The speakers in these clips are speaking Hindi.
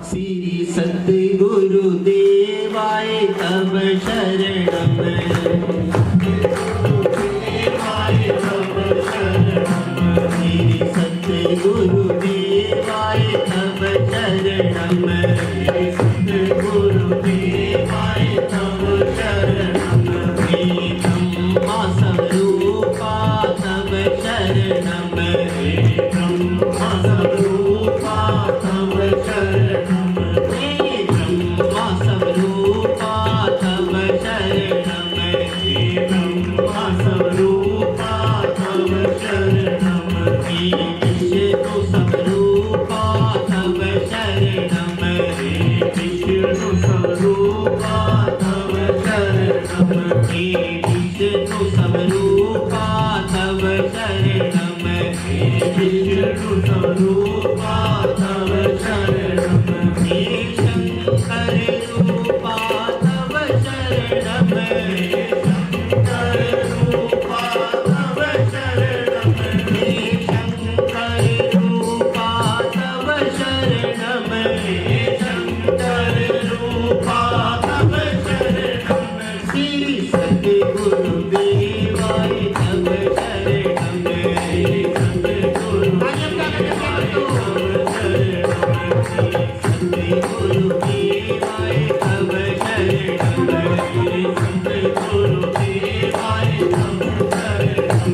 श्री सद्गुरु देवाय तव शरणम, श्री सद्गुरु देवाय तव शरणम, सद्गुरु देवाय तव शरणम, हे ब्रह्मा स्वरूपा तव शरणम, हे ब्रह्मा स्वरूपा तव शरणम, हे ब्रह्मा स्वरूपा तव शरणम, हे ब्रह्मा स्वरूपा तव शरणम, हे विष्णु स्वरूपा तव शरणम, हे विष्णु स्वरूपा तव शरणम, हे विष्णु स्वरूपा तव शरणम, हे विष्णु स्वरूपा तव शरणम, हे शंकर रूपा तव शरणम, हे शंकर रूपा तव शरणम, हे शंकर रूपा तव शरणम, हे शंकर रूपा तव शरणम, श्री सद्गुरु देवाय तव शरणम, श्री सद्गुरु देवाय तव शरणम, श्री सद्गुरु देवाय तव शरणम, श्री सद्गुरु देवाय तव शरणम।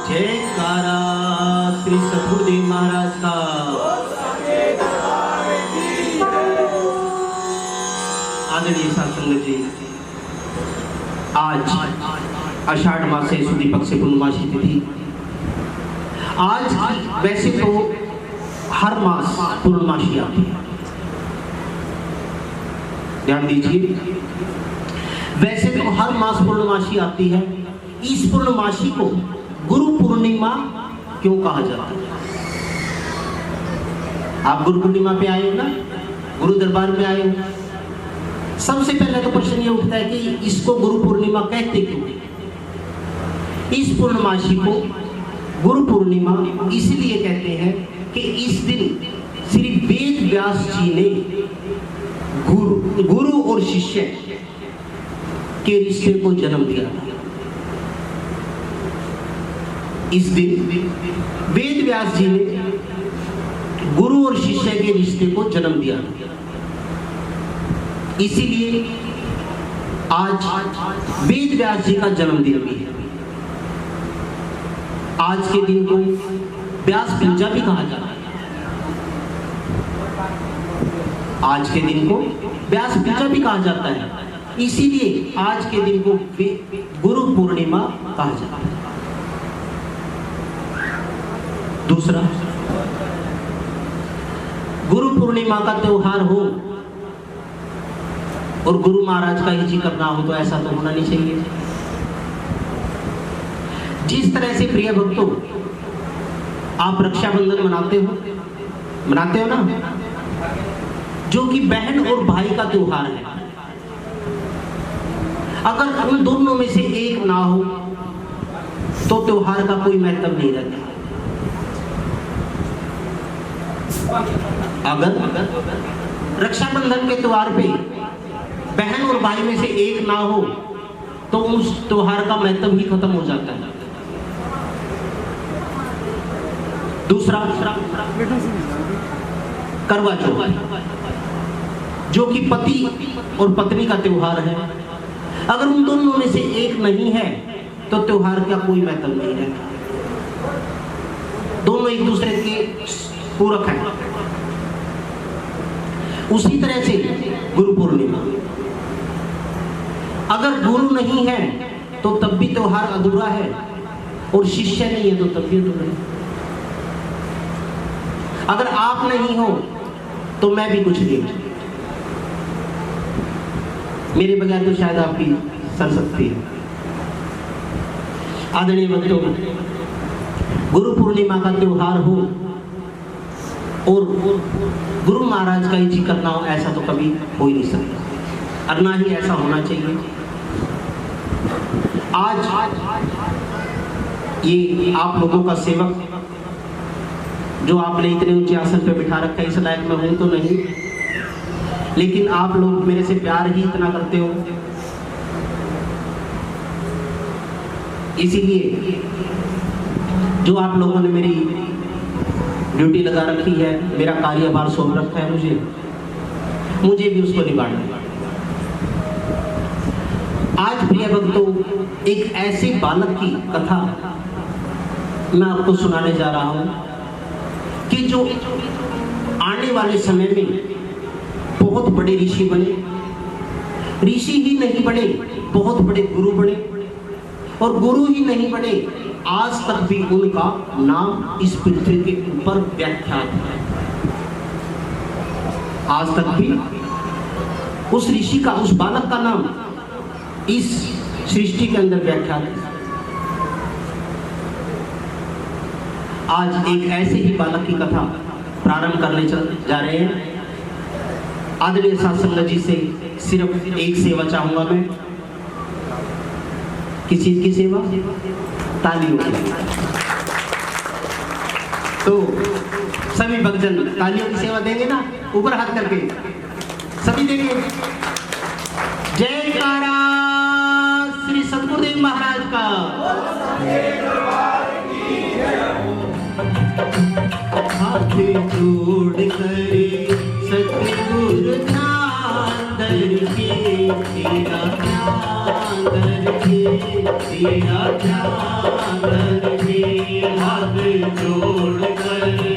जयकारा श्री सद्गुरुदेव महाराज का। आदरणीय सत्संग जी, आज आषाढ़ मास से शुद्ध पक्ष से पूर्णमासी तिथि। आज वैसे तो हर मास पूर्णमासी आती है, ध्यान दीजिए, वैसे तो हर मास पूर्णमासी आती है। इस पूर्णमासी को गुरु पूर्णिमा क्यों कहा जाता है? आप गुरु पूर्णिमा पे आए हो ना, गुरु दरबार में आए हो। सबसे पहले तो प्रश्न ये उठता है कि इसको गुरु पूर्णिमा कहते क्यों? इस पूर्णमासी को गुरु पूर्णिमा इसलिए कहते हैं कि इस दिन श्री वेद व्यास जी ने गुरु और शिष्य के रिश्ते को जन्म दिया। इस दिन वेद व्यास जी ने गुरु और शिष्य के रिश्ते को जन्म दिया। इसीलिए आज वेद व्यास जी का जन्मदिन भी है। आज के दिन को व्यास पूजा भी कहा जाता है। आज के दिन को व्यास पूजा भी कहा जाता है, इसीलिए आज के दिन को गुरु पूर्णिमा कहा जाता है। दूसरा, गुरु पूर्णिमा का त्योहार हो और गुरु महाराज का ही जिक्र ना हो तो ऐसा तो होना नहीं चाहिए। जिस तरह से प्रिय भक्तों आप रक्षाबंधन मनाते हो ना, जो कि बहन और भाई का त्योहार है। अगर उन दोनों में से एक ना हो तो त्योहार का कोई महत्व नहीं रहता। अगर रक्षाबंधन के त्योहार पे बहन और भाई में से एक ना हो तो उस त्योहार का महत्व ही खत्म हो जाता है। दूसरा, करवा चौथ, जो कि पति और पत्नी का त्योहार है। अगर उन दोनों में से एक नहीं है तो त्योहार का कोई महत्व नहीं है। दोनों एक दूसरे के पूरक हैं। उसी तरह से गुरु पूर्णिमा, अगर गुरु नहीं है तो तब भी त्योहार अधूरा है, और शिष्य नहीं है तो तब भी अधूरा है। अगर आप नहीं हो तो मैं भी कुछ नहीं। मेरे बगैर तो शायद आपकी सरस्वती है। आदरणीय भक्तों, गुरु पूर्णिमा का त्योहार हो और गुरु महाराज का ही जिक्र ना हो, ऐसा तो कभी हो ही नहीं सकता, और ना ही ऐसा होना चाहिए। आज ये आप लोगों का सेवक जो आपने इतने ऊंचे आसन पे बिठा रखा है, इस लायक मैं हूं तो नहीं, लेकिन आप लोग मेरे से प्यार ही इतना करते हो, इसीलिए जो आप लोगों ने मेरी ड्यूटी लगा रखी है, मेरा कार्यभार सौंप रखा है, मुझे भी उसको निभाना है। आज प्रिय भक्तों, एक ऐसे बालक की कथा मैं आपको सुनाने जा रहा हूं कि जो आने वाले समय में बहुत बड़े ऋषि बने। ऋषि ही नहीं बने, बहुत बड़े गुरु बने, और गुरु ही नहीं बने, आज तक भी उनका नाम इस पृथ्वी के ऊपर व्याख्यात है। आज तक भी उस ऋषि का, उस बालक का नाम इस सृष्टि के अंदर व्याख्यात है। आज एक ऐसे ही बालक की कथा प्रारंभ करने जा रहे हैं। आदरणीय साध संगत जी से सिर्फ एक सेवा चाहूंगा मैं। किस चीज की सेवा? तालियों की। तो सभी भक्तजन तालियों की सेवा देंगे ना? ऊपर हाथ करके सभी देंगे। जयकारा श्री सतगुरुदेव महाराज का। हाथ जोड़ करे सतगुरु ध्यान धरके, तेरा ध्यान धरके, तेरा ध्यान धरके। हाथ जोड़ करे,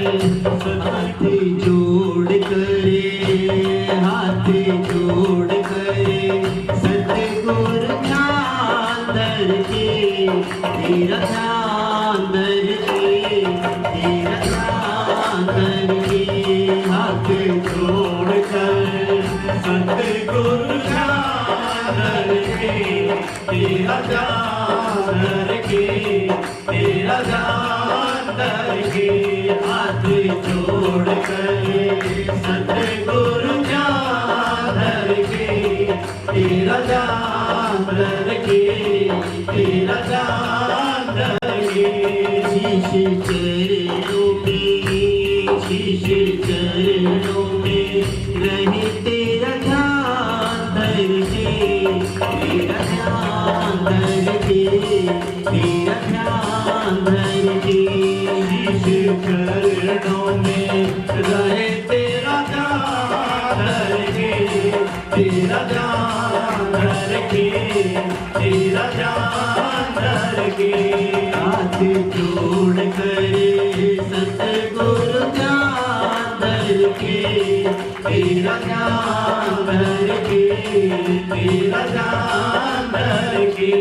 हाथ जोड़ करे, हाथ जोड़ करे सतगुरु ध्यान धरके, तेरा ध्यान धरके, तेरा ध्यान धरके। हाथ जोड़ कर सतगुरु ध्यान धरके, तेरा ध्यान धरके, तेरा ध्यान धरके। हाथ जोड़ कर सतगुरु ध्यान धरके, तेरा ध्यान धरके, तेरा ध्यान धरके। शीश चरणों में, शीश चरणों में रहे तेरा ध्यान धरके, तेरा ध्यान धरके, तेरा ध्यान धरके। के हाथ जोड़ करे सतगुरु ध्यान धर के, तेरा ध्यान धर के, तेरा ध्यान धर के।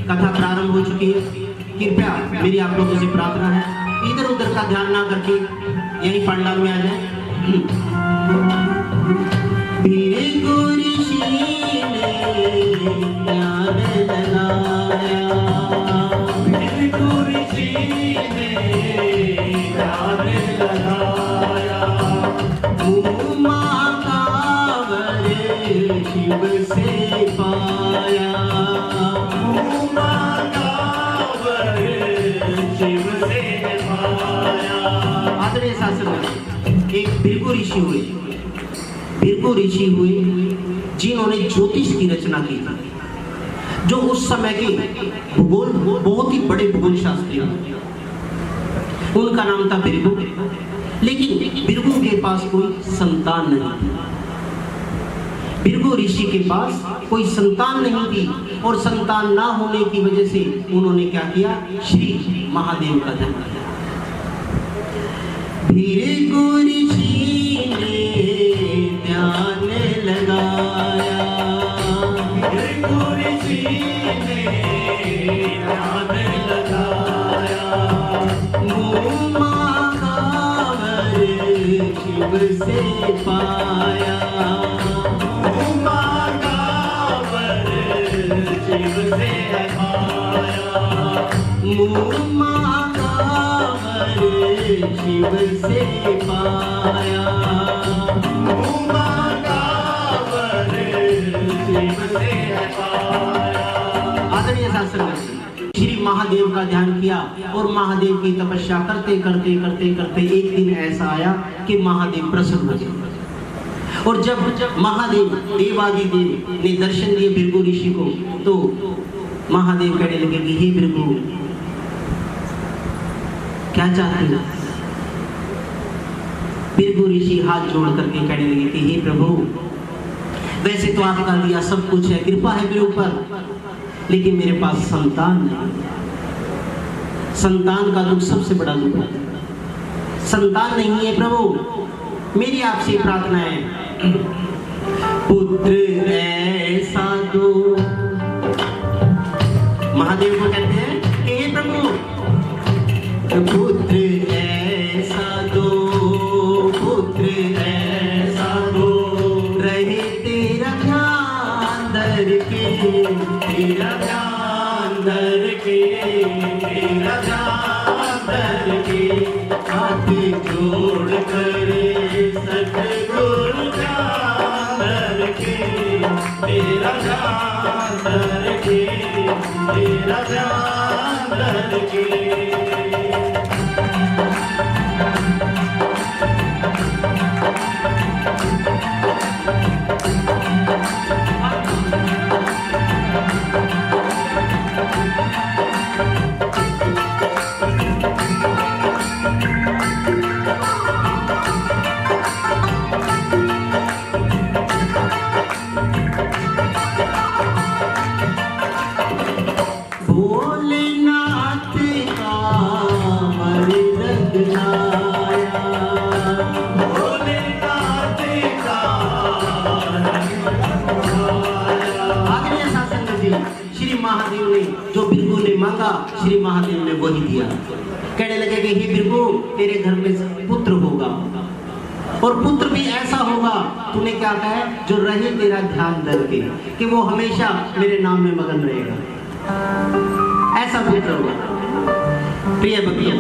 कथा प्रारंभ हो चुकी है। कृपया मेरी आप लोगों से प्रार्थना है, इधर उधर का ध्यान ना करके यही पंडाल में आ जाए। शिव से पाया, आदरणीय शासक, एक भृगु ऋषि हुए, भृगु ऋषि हुए जिन्होंने ज्योतिष की रचना की थी, जो उस समय के भूगोल बहुत ही बड़े भूगोल शास्त्री थे। उनका नाम था भृगु, लेकिन भृगु के पास कोई संतान नहीं थी। भृगु ऋषि के पास कोई संतान नहीं थी और संतान ना होने की वजह से उन्होंने क्या किया, श्री महादेव का ध्यान किया। भृगु ऋषि ने ध्यान लगाया, भृगु ऋषि ने ध्यान लगाया, मुँह माखावर शिव से पाया, मुँह माखावर शिव से पाया, मुँह माखावर शिव से पाया। आदरणीय शासक, श्री महादेव का ध्यान किया और महादेव की तपस्या करते करते करते करते एक दिन ऐसा आया कि महादेव प्रसन्न हो गए। और जब महादेव देवादिदेव ने दर्शन दिए भृगु ऋषि को, तो महादेव कहने लगे कि हे भृगु, क्या चाहते हो? भृगु ऋषि हाथ जोड़ करके कहने लगे कि हे प्रभु, वैसे तो आपका दिया सब कुछ है, कृपा है मेरे ऊपर, लेकिन मेरे पास संतान नहीं। संतान का दुख सबसे बड़ा दुख है। संतान नहीं है प्रभु, मेरी आपसे प्रार्थना है, पुत्र ऐसा दो। महादेव को कहते हैं कि हे प्रभु, पुत्र ऐसा दो, पुत्र ऐसा दो, रहे तेरा ध्यान धर के, तेरा ध्यान धर के, तेरा ध्यान धर के, हाथ जोड़ करे सतगुरु ध्यान धर के, तेरा ध्यान धर के, तेरा ध्यान धर के। महादेव ने जो भृगु ने मांगा, श्री महादेव ने वही दिया। कहने लगे कि हे भृगु, तेरे घर में पुत्र होगा और पुत्र भी ऐसा होगा, तूने क्या कहा है, जो रहे तेरा ध्यान धर के, कि वो हमेशा मेरे नाम में मगन रहेगा, ऐसा पुत्र होगा। प्रिय भक्तों,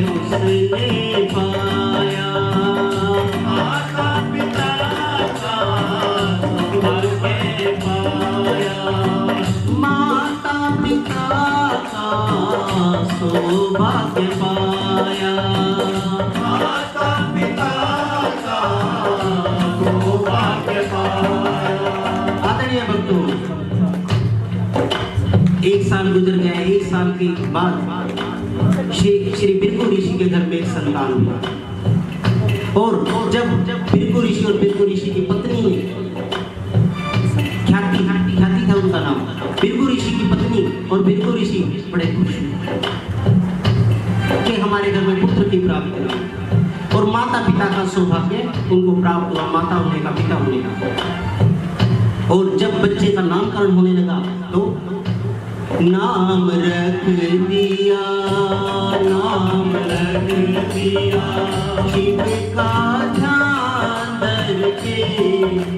उसने पाया। माता पिता का सौभाग्य पाया। माता पिता का सौभाग्य पाया। माता पिता का सौभाग्य पाया। आदरणीय भक्तों, एक साल गुजर गया। एक साल के बाद श्री बिरकु ऋषि के घर में एक संतान हुआ। और जब बिरकु ऋषि और बिरकु ऋषि की पत्नी ने, ख्याति था उनका नाम, बिरकु ऋषि की पत्नी और बिरकु ऋषि बड़े खुश हुए कि हमारे घर में पुत्र की प्राप्ति हुई। और माता पिता का सौभाग्य उनको प्राप्त हुआ, माता होने का, पिता होने का। और जब बच्चे का नामकरण होने लगा तो नाम रख दिया, नाम रख दिया शिव का ध्यान धर के,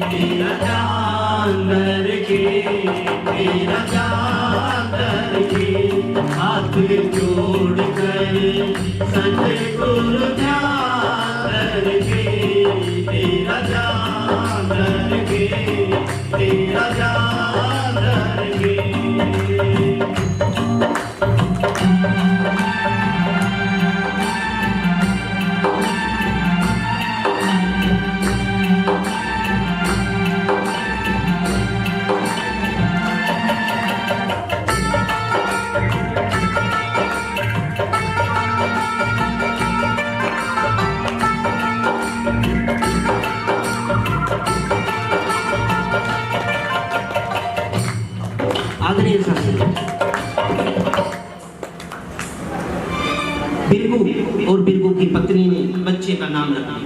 तेरा ध्यान धर के, तेरा ध्यान धर के, हाथ जोड़ कर सतगुरु ध्यान धर के, तेरा ध्यान धर के, तेरा ध्यान धर के। आदरणीय शास्त्री, बिरकु और बिरकु की पत्नी ने बच्चे का नाम रखा।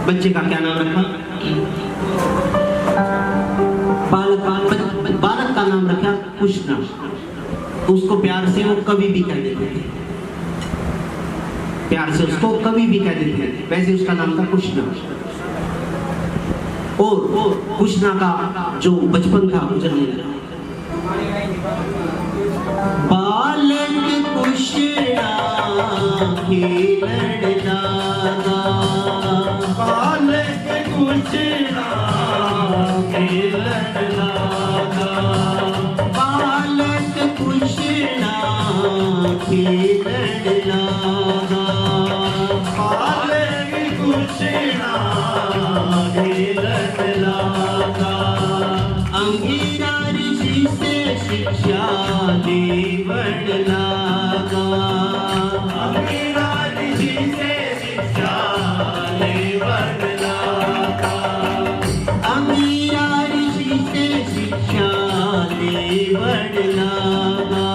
बच्चे का क्या नाम रखा? बालक का नाम रखा कृष्णा। उसको प्यार से वो कवि भी कह देते थे, प्यार से उसको कवि भी कह देते थे। वैसे उसका नाम था कृष्णा। और कृष्णा का जो बचपन था गुजरने लगा। बालक कृष्णा खेलने लगा, बालक कृष्णा खेलने लगा, बालक कृष्णा खेलने लगा, बालक कृष्णा खेलने लगा। अंगिरा ऋषि से शिक्षा लेवण लगा, अंगिरा ऋषि से शिक्षा लेवण लगा, अंगिरा ऋषि से शिक्षा लेवण लगा,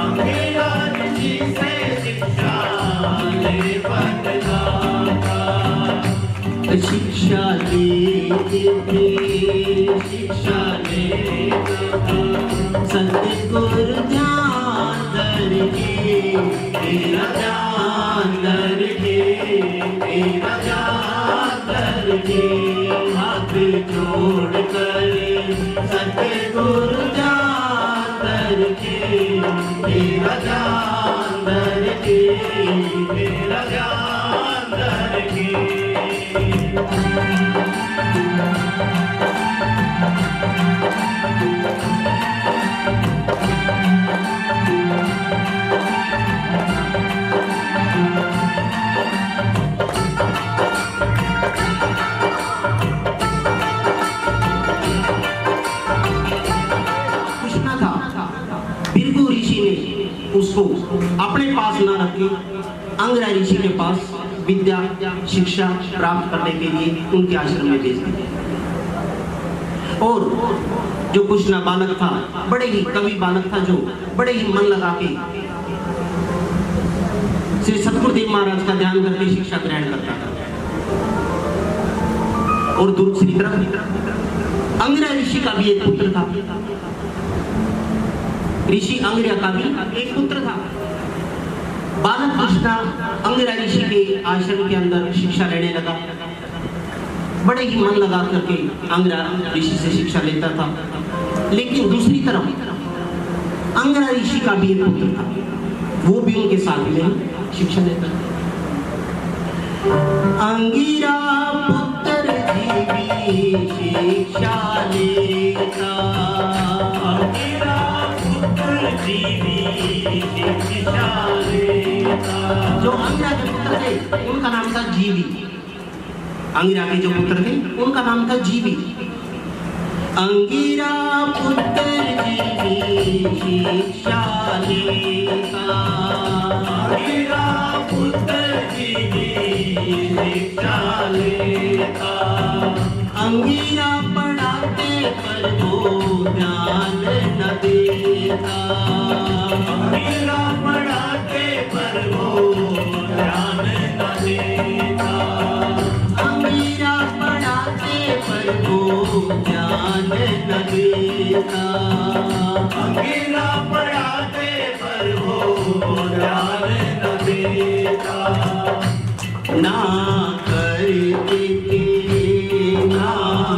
अंगिरा ऋषि से शिक्षा लेवण लगा। शिक्षा लेते थे, शिक्षा लेते थे, सतगुरु ध्यान धर के, तेरा ध्यान धर के, तेरा ध्यान धर के, हाथ जोड़ कर सतगुरु ध्यान धर के, तेरा ध्यान धर के, तेरा ध्यान धर के। कृष्णा था, बिरकु ऋषि ने उसको अपने पास न रख के अंगिरा ऋषि के पास विद्या शिक्षा प्राप्त करने के लिए उनके आश्रम में भेज दिया। और जो कृष्णा बालक था, बड़े ही कवि बालक था, जो बड़े ही मन लगा के श्री सतगुरुदेव महाराज का ध्यान करके शिक्षा ग्रहण करता था। और दूसरी तरफ अंगिरा ऋषि का भी एक पुत्र था, ऋषि अंगिरा का भी एक पुत्र था। बालक कृष्णा अंगिरा ऋषि के आश्रम के अंदर शिक्षा लेने लगा, बड़े ही मन लगा करके अंगिरा ऋषि से शिक्षा लेता था। लेकिन दूसरी तरफ अंगिरा ऋषि का भी एक पुत्र था, वो भी उनके साथ में शिक्षा देता है। अंगिरा पुत्र जीवी शिक्षा लेता, अंगिरा पुत्र जीवी शिक्षा लेता। जो अंगिरा के पुत्र थे उनका नाम था जीवी। अंगिरा के जो पुत्र थे उनका नाम था जीवी। अंगिरा पुत्र जीवी शिक्षा लेता, अंगिरा पुत्र जीवी शिक्षा लेता। अंगिरा पढ़ाते पर वो ध्यान न देता, अंगिरा पढ़ाते पर वो ध्यान न देता। अंगिरा पढ़ाते पर वो ध्यान न देता, अंगिरा पढ़ाते पर वो ध्यान न देता। ना करते थे, ना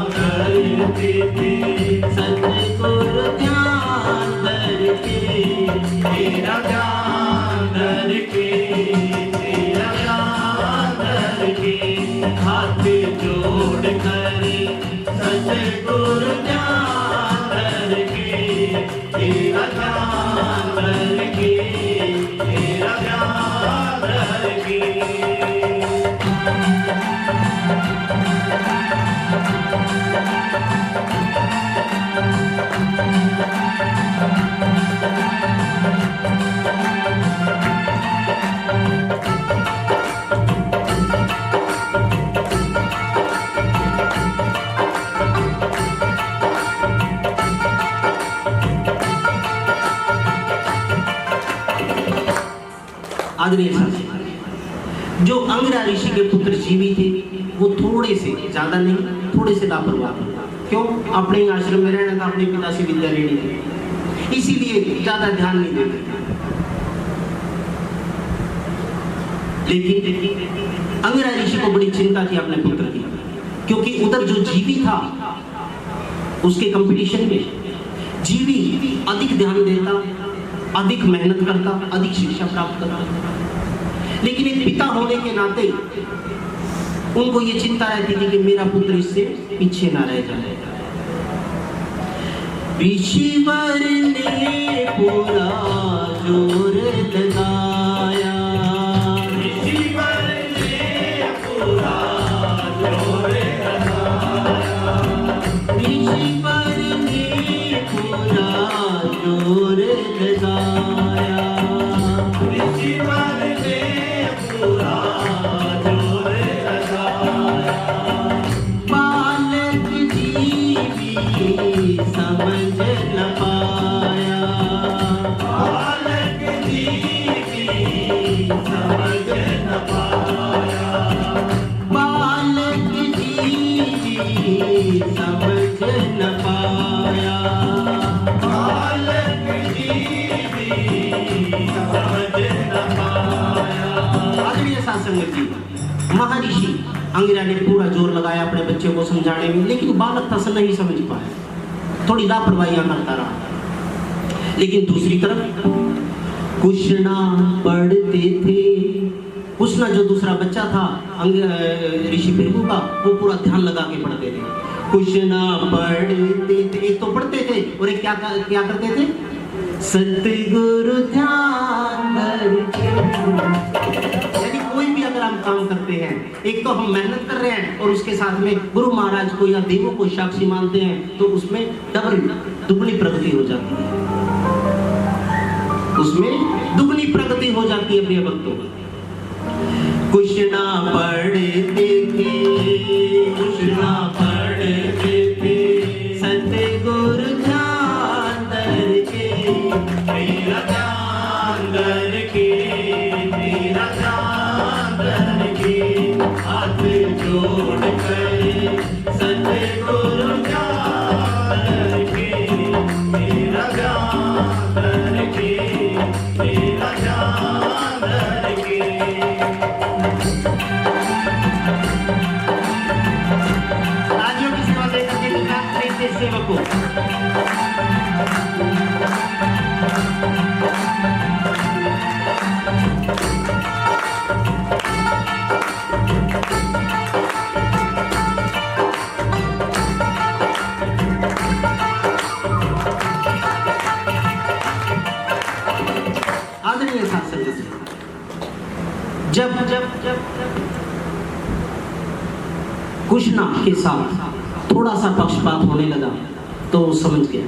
करते थे सतगुरु ध्यान करके, तेरा ध्यान करके, तेरा ध्यान करके, हाथ जोड़ कर सतगुरु ध्यान करके, तेरा ध्यान करके, तेरा ध्यान करके। आदरणीय शास्त्री, जो अंगिरा ऋषि के पुत्र जीवी थे वो थोड़े से, ज्यादा नहीं, थोड़े से लापरवाह थे। क्यों? अपने आश्रम में रहना था, अपने पिता से विद्या लेनी थी, इसीलिए ज्यादा ध्यान नहीं देते। लेकिन अंगिरा ऋषि को बड़ी चिंता थी अपने पुत्र की, क्योंकि उधर जो जीवी था उसके कंपटीशन में जीवी अधिक ध्यान देता, अधिक मेहनत करता, अधिक शिक्षा प्राप्त करता। लेकिन एक पिता होने के नाते उनको ये चिंता रहती थी कि मेरा पुत्र इससे पीछे ना रह जाए। ऋषिवर ने पूरा जोर लगाया, ऋषिवर ने पूरा जोर लगाया, ऋषिवर ने पूरा जोर लगाया, ऋषिवर ने पूरा जोर लगाया। बालक जीवी समझ न पाया, बालक जीवी समझ न पाया, बालक जीवी समझ न पाया, बालक जीवी समझ न पाया। आदरणीय सासंगत जी, महर्षि अंगिरा ने पूरा जोर लगाया अपने बच्चे को समझाने में, लेकिन बालक था नहीं समझ पाया, थोड़ी लापरवाहियां करता रहा। लेकिन दूसरी तरफ कुशना पढ़ते थे, कुशना जो दूसरा बच्चा था ऋषि भृगु का, वो पूरा ध्यान लगा के पढ़ते थे। कुशना पढ़ते थे, एक तो पढ़ते थे और एक क्या करते थे? सतगुरु ध्यान करके। यानी कोई भी अगर हम काम करते हैं, एक तो हम मेहनत कर रहे हैं और उसके साथ में गुरु महाराज को या देवों को साक्षी मानते हैं, तो उसमें दुगनी प्रगति हो जाती है, उसमें दुगनी प्रगति हो जाती है प्रिय भक्तों। कुशना पढ़ते थे, कुशना पढ़ते थे, सतगुरु ध्यान करके, तेरा ध्यान करके, तेरा ध्यान करके, हाथ जोड़ कर सतगुरु ध्यान करके, तेरा ध्यान करके, तेरा ध्यान करके। राज्यों की सेवा देकर के विकास करते सेवकों। जब कृष्णा के साथ थोड़ा सा पक्षपात होने लगा तो वो समझ गया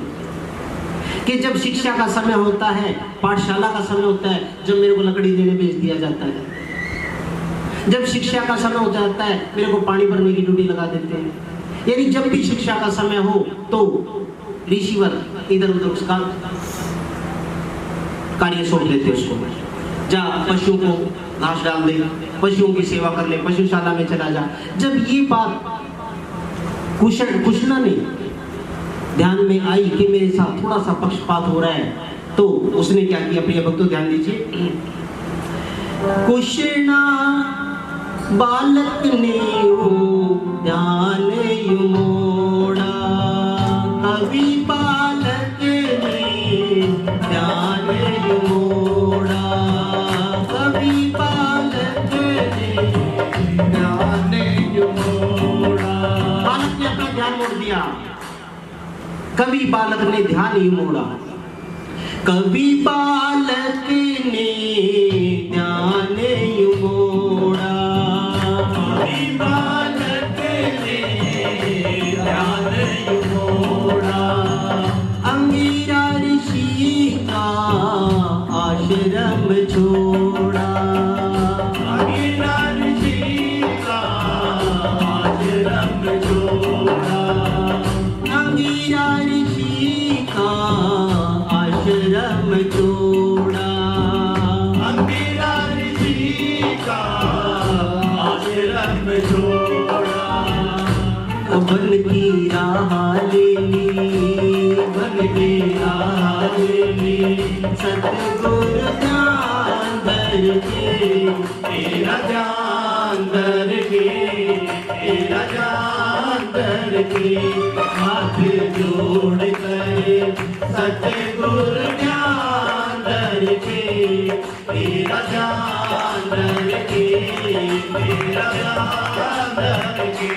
कि जब शिक्षा का समय होता है, पाठशाला का समय होता है, जब मेरे को लकड़ी देने भेज दिया जाता है, जब शिक्षा का समय हो जाता है मेरे को पानी भरने की ड्यूटी लगा देते हैं। यानी जब भी शिक्षा का समय हो तो ऋषिवर इधर उधर उसका कार्य सौंप देते उसको, जा पशुओं को घास डाल दे, पशुओं की सेवा कर ले, पशुशाला में चला जा। जब ये बात कृष्णा ने ध्यान में आई कि मेरे साथ थोड़ा सा पक्षपात हो रहा है, तो उसने क्या किया, प्रिय भक्तों ध्यान दीजिए। कृष्णा बालक ने ध्यान मोड़ा, कवि बालक ने ध्यान मोड़ा, कवि बालक ने ध्यान मोड़ा। बालक ने अपना ध्यान मोड़ दिया, कवि बालक ने ध्यान ही मोड़ा, कवि बालक ने ध्यान ही मोड़ा, कवि बालक ने ध्यान ही मोड़ा। अंगिरा ऋषि का आश्रम छोड़ा, अंगिरा ऋषि का आश्रम छोड़ा, अंगिरा ऋषि का आश्रम छोड़ा, अंगिरा ऋषि का आश्रम छोड़ा। वन की राह ले ली, वन की राह ले ली, सतगुरु ध्यान धर के, तेरा ध्यान धर के, तेरा ध्यान धर के, हाथ जोड़ कर सतगुरु ध्यान धर के, तेरा ध्यान धर के, तेरा ध्यान धर के।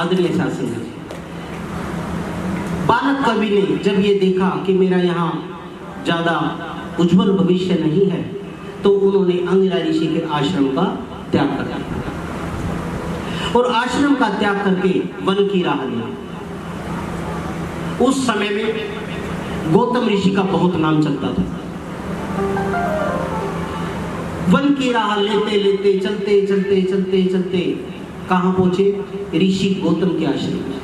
आदरणीय शासन, बालक कवि ने जब ये देखा कि मेरा यहाँ ज्यादा उज्जवल भविष्य नहीं है, तो उन्होंने अंगिरा ऋषि के आश्रम का त्याग कर दिया और आश्रम का त्याग करके वन की राह लिया। उस समय में गौतम ऋषि का बहुत नाम चलता था। वन की राह लेते लेते चलते चलते चलते चलते कहां पहुंचे, ऋषि गौतम के आश्रम में।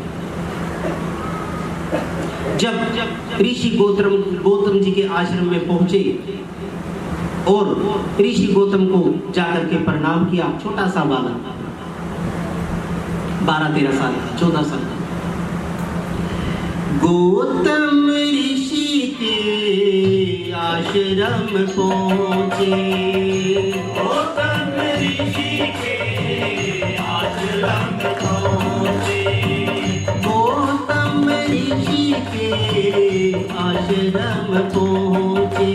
जब ऋषि गौतम जी के आश्रम में पहुंचे और ऋषि गौतम को जाकर के प्रणाम किया, छोटा सा बालक 12-13 साल का, 14 साल का, गौतम ऋषि के आश्रम पहुंचे, गौतम ऋषि के आश्रम पहुंचे, गौतम ऋषि के आश्रम पहुंचे,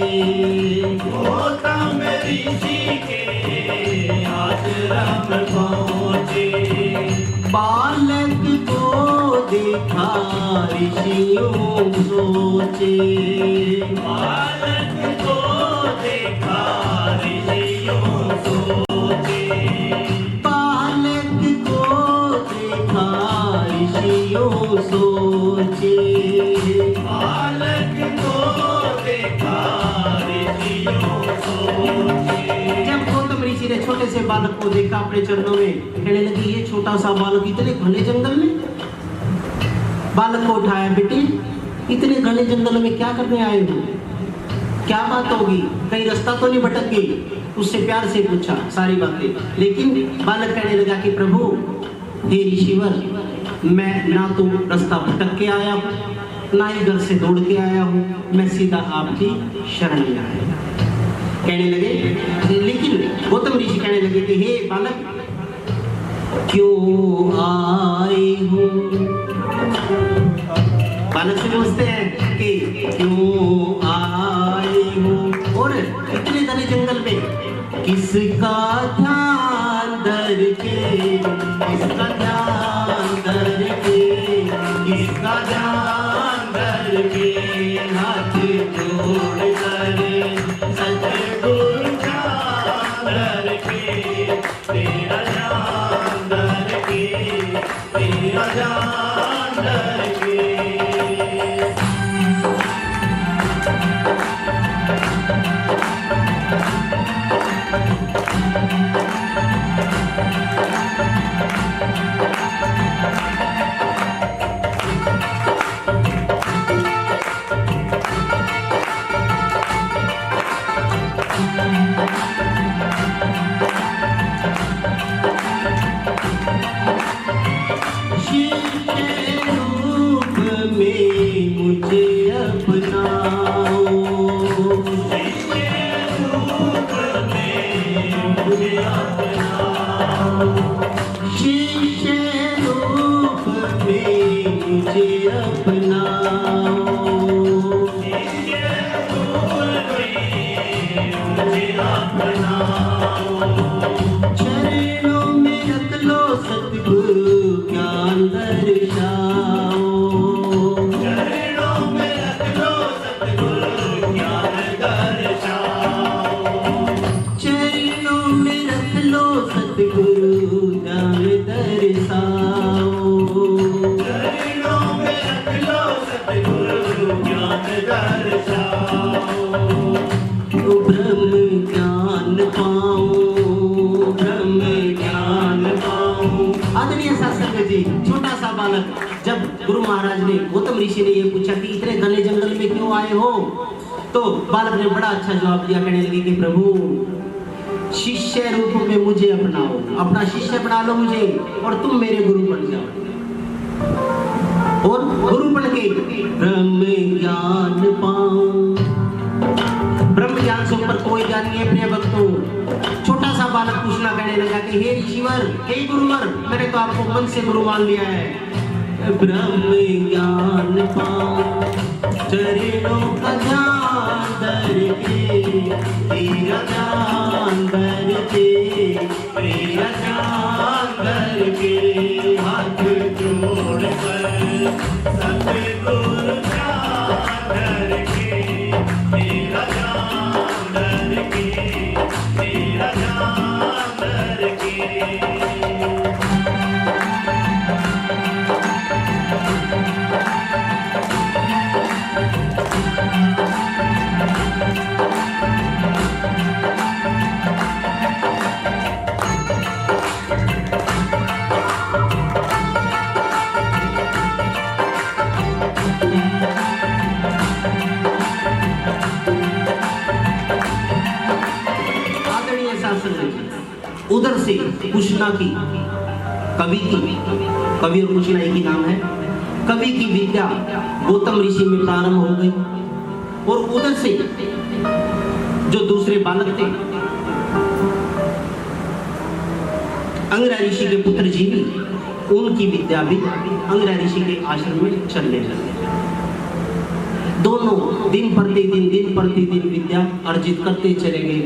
गौतम ऋषि के आश्रम पहुंचे। बालक को देखा ऋषियों सोचे, बालक को देखा ऋषियों सोचे, बालक को देखा ऋषियों सोचे, बालक को देखा ऋषियों सोचे। जब गौतम ऋषि ने छोटे से बालक को देखा अपने चरणों में, कहने लगे ये छोटा सा बालक इतने घने जंगल में। बालक को उठाया, बेटे इतने घने जंगल में क्या करने आए हो, क्या बात होगी, कहीं रास्ता तो नहीं भटक गई। उससे प्यार से पूछा सारी बातें, लेकिन बालक कहने लगा कि प्रभु हे ऋषिवर, मैं ना तो रास्ता भटक के आया हूँ, ना ही घर से दौड़ के आया हूँ, मैं सीधा आपकी शरण में आया। कहने लगे, लेकिन गौतम ऋषि कहने लगे कि हे बालक, क्यों आए हो। बालक से पूछते हैं कि क्यों आए हो, और इतने घने जंगल में किसका ध्यान धर के, किसका ध्यान धर के, किसका ध्यान धर के हाथ जोड़ कर सतगुरु ध्यान धर के, तेरा ध्यान धर के, तेरा ध्यान धर के। चरणों में रख लो सतगुरु ज्ञान दर्शाओ, चरणों में रख लो सतगुरु ज्ञान दर्शाओ, चरणों में रख लो सतगुरु ज्ञान दर्शाओ, चरणों में रख लो सतगुरु ज्ञान दर्शाओ। ब्रह्म ज्ञान पाऊं, ब्रह्म ज्ञान पाऊं। आदरणीय सत्संग जी, छोटा सा बालक जब गुरु महाराज ने, गौतम ऋषि ने ये पूछा कि इतने घने जंगल में क्यों आए हो, तो बालक ने बड़ा अच्छा जवाब दिया, कहने लगे कि प्रभु शिष्य रूप में मुझे अपनाओ, अपना शिष्य बना लो मुझे, और तुम मेरे गुरु बन जाओ। और गुरु बन के ब्रह्म ज्ञान पाऊं। ब्रह्म ज्ञान से ऊपर कोई ज्ञान नहीं है प्रिय भक्तों। छोटा सा बालक पूछना कहने लगा कि हे ऋषिवर, हे गुरुवर, मैंने तो आपको मन से गुरु मान लिया है। ब्रह्म ज्ञान पाऊं, चरणों का ध्यान धर के, तेरा ध्यान धर के, तेरा ध्यान धर के हाथ जोड़ कर सतगुरु ध्यान धर के, तेरा ध्यान धर के, तेरा ध्यान धर के। उधर से कृष्णा की कवि और कृष्णा एक ही नाम है, कवि की विद्या गौतम ऋषि में प्रारंभ हो गई, और उधर से जो दूसरे बालक थे अंगिरा ऋषि के पुत्र जीवी, उनकी विद्या भी अंगिरा ऋषि के आश्रम में चलने लगी। दोनों दिन प्रतिदिन विद्या अर्जित करते चले गए।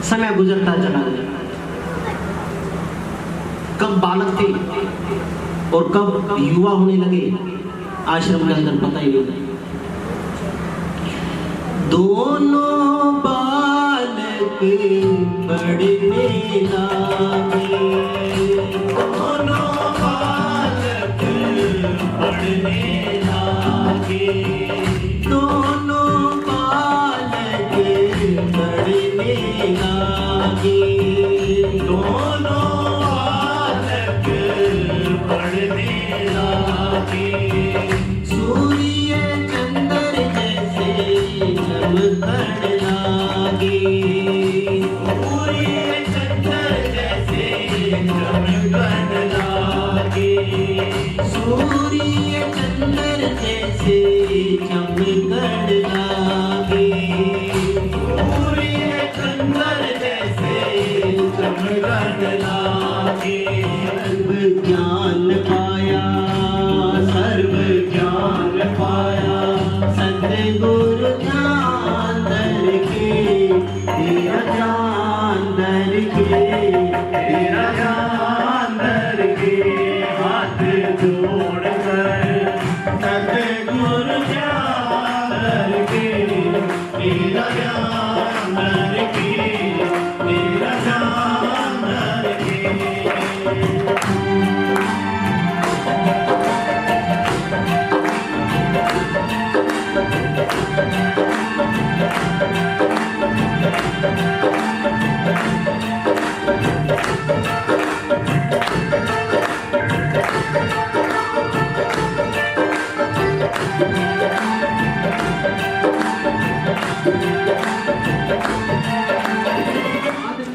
समय गुजरता चला गया। कब बालक थे और कब युवा होने लगे आश्रम के अंदर पता ही नहीं। दोनों बालक बढ़ने लगे, दोनों बालक बढ़ने लगे, दोनों बालक बढ़ने लगे, दोनों बालक बढ़ने लगे। सूर्य चंद्र जैसे चमकने लगे, सूर्य चंद्र जैसे चमकने लगे, सूर्य चंद्र जैसे चमकने लगे, सूर्य चंद्र जैसे चमकने तेरा ध्यान धर के हाथ जोड़ कर सतगुरु ध्यान धर के तेरा ध्यान धर के तेरा ध्यान धर के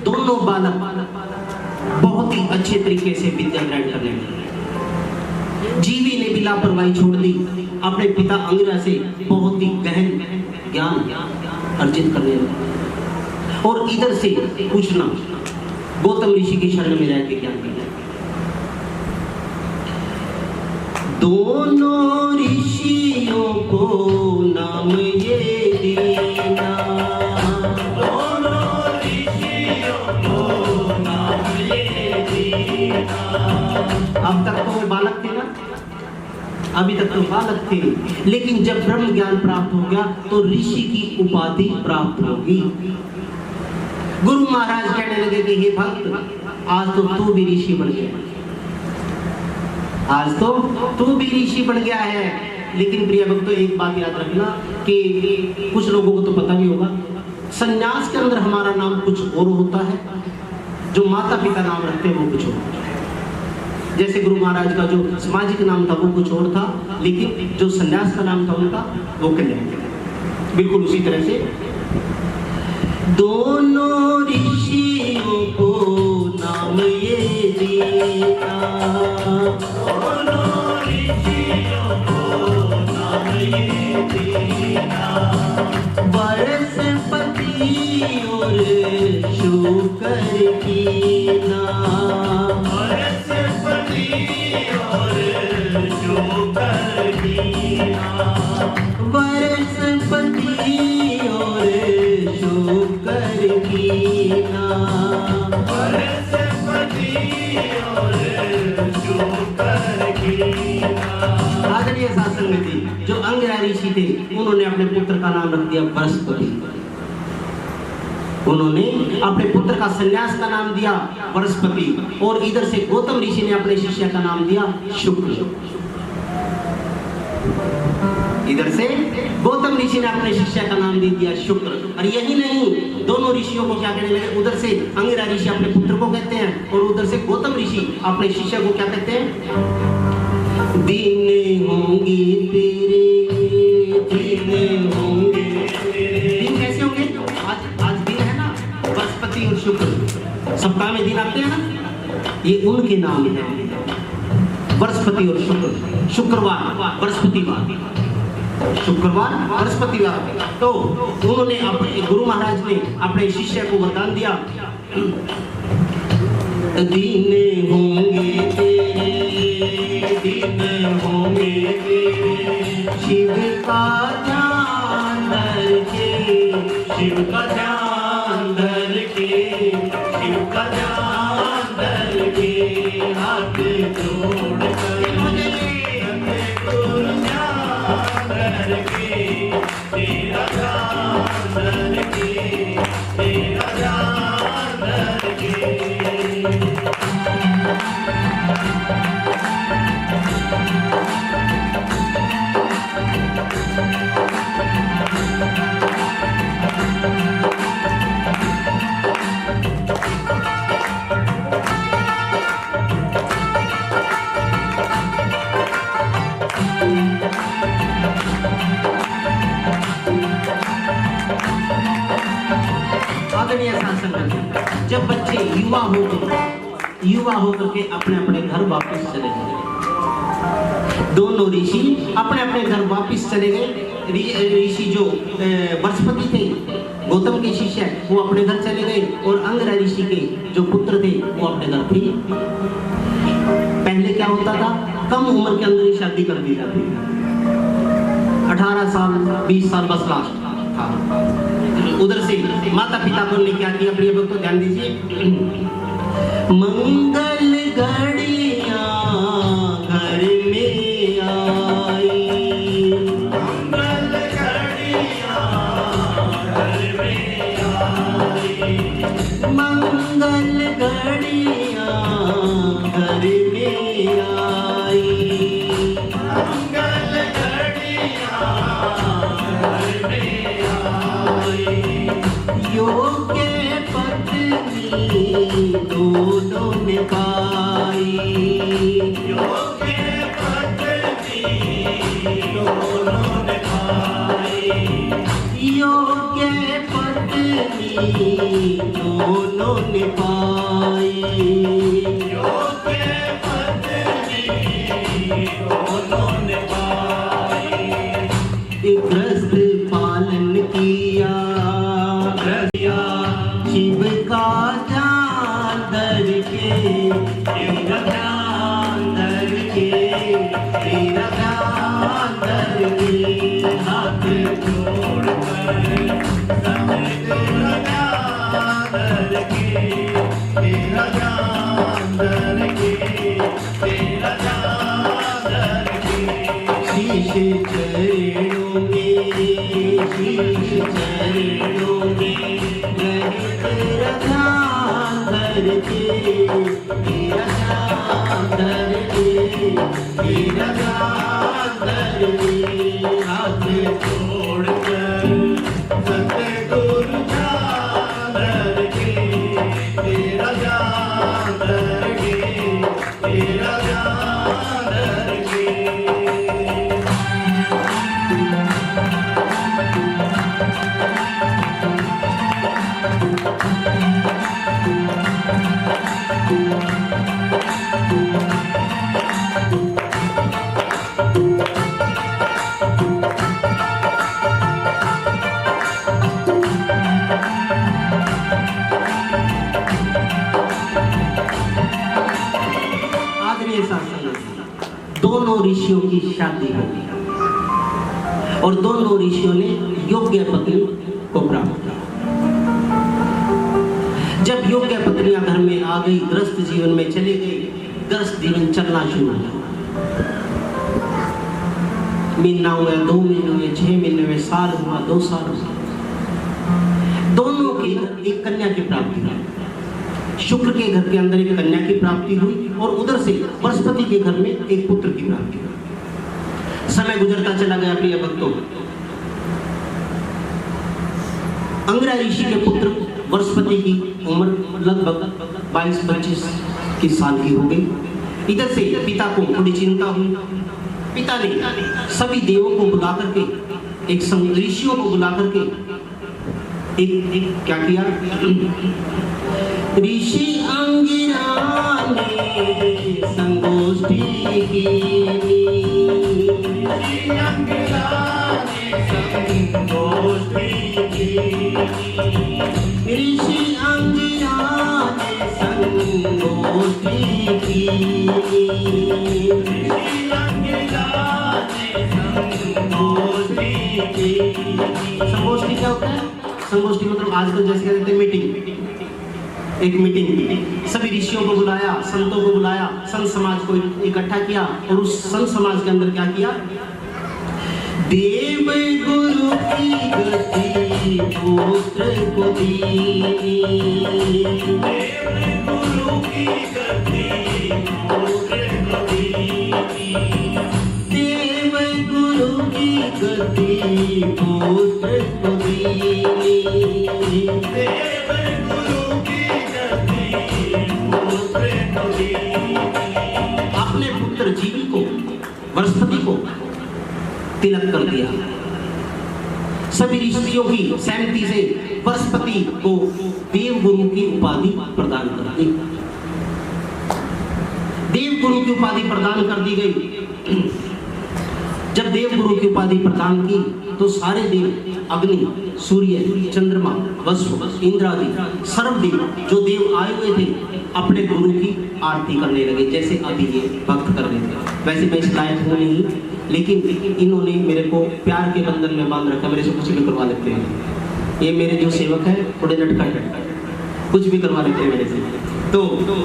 दोनों बालक बहुत ही अच्छे तरीके से विद्या ग्रहण करने लगे। जीवी ने भी लापरवाही छोड़ दी, अपने पिता अंगिरा से बहुत ही गहन ज्ञान अर्जित करने लगे और इधर से पूछना गौतम ऋषि की शरण में रह के ज्ञान करने लगे। दोनों ऋषियों को नाम ये दीना, दोनों ऋषियों को नाम ये दीना। अब तक तो वो बालक थे ना, अभी तक तो बालक थे, लेकिन जब ब्रह्म ज्ञान प्राप्त हो गया तो ऋषि की उपाधि प्राप्त होगी। गुरु महाराज कहने लगे कि हे भक्त, आज तो तू भी ऋषि बन गया, आज तो तू भी ऋषि बन गया है। लेकिन प्रिय भक्तों, एक बात याद रखना कि कुछ लोगों को तो पता भी होगा, संन्यास के अंदर हमारा नाम कुछ और होता है, जो माता पिता नाम रखते हैं वो कुछ और होता है। जैसे गुरु महाराज का जो सामाजिक नाम था वो कुछ और था, लेकिन जो संन्यास का नाम था उनका वो कल्याण। बिल्कुल उसी तरह से दोनों ऋषियों को नाम ये दीना, दोनों ऋषियों को नाम ये दीना। बृहस्पति और शुक्र की नाम, बृहस्पति और शुक्र की नाम। बृहस्पति और शुक्र की नाम, बृहस्पति और शुक्र की नाम। आदरणीय शास्त्र में थी जो अंगिरा ऋषि थे, उन्होंने अपने पुत्र का नाम रख दिया बृहस्पति। उन्होंने अपने पुत्र का संन्यास का नाम दिया बृहस्पति, और इधर से गौतम ऋषि ने अपने शिष्य का नाम दिया शुक्र। इधर से गौतम ऋषि ने अपने शिष्य का नाम दे दिया शुक्र। और यही नहीं, दोनों ऋषियों को क्या कहने लगे, उधर से अंगिरा ऋषि अपने पुत्र को कहते हैं और उधर से गौतम ऋषि अपने शिष्य को क्या कहते हैं, दिन होंगे तेरे, दिन होंगे तेरे। दिन कैसे होंगे? आज दिन है ना, बृहस्पति और शुक्र, सप्ताह में दिन आते हैं ना, ये उनके नाम है, बृहस्पति और शुक्र। शुक्रवार बृहस्पतिवार, शुक्रवार बृहस्पतिवार। तो उन्होंने अपने गुरु महाराज ने अपने शिष्य को वरदान दिया, दिन होंगे तेरे, दिन होंगे तेरे, शिव का ध्यान धर के, शिव का ध्यान धर के, शिव का ध्यान धर के, हाथ जोड़ कर सतगुरु ध्यान धर के, तेरा ध्यान धर के, तेरा ध्यान धर के। आदरणीय शासन, जब बच्चे युवा होकर के अपने अपने घर वापस चले गए, दोनों ऋषि अपने अपने घर वापस चले गए। ऋषि जो बृहस्पति थे, गौतम के शिष्य, वो अपने घर चले गए, और अंगिरा ऋषि के जो पुत्र थे वो अपने घर थे। पहले क्या होता था, कम उम्र के अंदर ही शादी कर दी जाती थी, 18 साल 20 साल बस लास्ट था। उधर से माता पिता को ने क्या किया, प्रिय भक्तों ध्यान दीजिए, मंगल घड़ियां घर में आई, मंगल घड़ियां घर में आई, मंगल घड़ियां घर में आई, मंगल घड़ियां घर में आई। योग्य पत्नी दोनों ने पाई, योग्य पत्नी दोनों ने पाई, योग्य पत्नी दोनों ने पाई, योग्य पत्नी दोनों ने पाई। ग्रस्त पालन किया, रसिया शिव का ध्यान धर के, शिव ध्यान धर के, तेरा ध्यान धर के, हाथ जोड़कर तेरा ध्यान धर के, तेरा ध्यान धर के, तेरा ध्यान धर के। शीश चरणों में, शीश चरणों में, मैं तेरा ध्यान धर के, तेरा ध्यान धर के, तेरा ध्यान धर के, हाथ छोड़कर सतगुरु ध्यान धर के, तेरा ध्यान धर के, तेरा ध्यान धर के। आदरणीय शास्त्री, दोनों ऋषियों की शादी हो गई और दोनों ऋषियों ने योग्य पत्नी को प्राप्त किया। जब योग्य पत्नियां घर में आ गई, ग्रस्त जीवन में चली गई, ग्रस्त जीवन चलना शुरू हुआ। महीना हुआ, 2 महीने हुए, 6 महीने हुए, साल हुआ, 2 साल हुआ। दोनों के एक कन्या की प्राप्ति हुई। शुक्र के घर के अंदर एक कन्या की प्राप्ति हुई और उधर से बृहस्पति के घर में एक पुत्र की प्राप्ति हुई। समय गुजरता चला गया प्रिय भक्तों। अंगिरा ऋषि के पुत्र बृहस्पति की उम्र लगभग 22-25 की साल की हो गई। इधर से पिता को थोड़ी चिंता हुई। पिता ने सभी देवों को बुला करके, एक ऋषियों को बुला करके एक क्या किया, ऋषि अंगिरा ने संगोष्ठी की, ऋषि अंगिरा ने संगोष्ठी की, ऋषि अंगिरा ने संगोष्ठी की, ऋषि अंगिरा ने संगोष्ठी की। संगोष्ठी क्या होता है? संगोष्ठी मतलब आजकल जैसे कहते हैं मीटिंग, एक मीटिंग की। सभी ऋषियों को बुलाया, संतों को बुलाया, संत समाज को इकट्ठा किया और उस संत समाज के अंदर क्या किया, देव गुरु की गति पुत्र को दी, देव गुरु की गति पुत्र को दी, देव गुरु की गति पुत्र को दी, देव गुरु की गति पुत्र को दी। अपने पुत्र जीवी को, बृहस्पति को तिलक कर दिया। सभी ऋषियों की सहमति से बृहस्पति को देव गुरु की उपाधि प्रदान कर दी। देव गुरु की उपाधि प्रदान कर दी गई। जब देव गुरु की उपाधि प्रदान की तो सारे देव, अग्नि, सूर्य, चंद्रमा, वसु, इंद्र आदि सर्वदेव जो देव आए हुए थे अपने गुरु की आरती करने लगे, जैसे अभी ये भक्त कर रहे थे। वैसे मैं इस लायक हूँ नहीं, लेकिन इन्होंने मेरे को प्यार के बंधन में बांध रखा। मेरे से कुछ भी करवा लेते हैं। ये मेरे जो सेवक हैं थोड़े नटखट हैं, कुछ भी करवा लेते हैं मेरे से। तो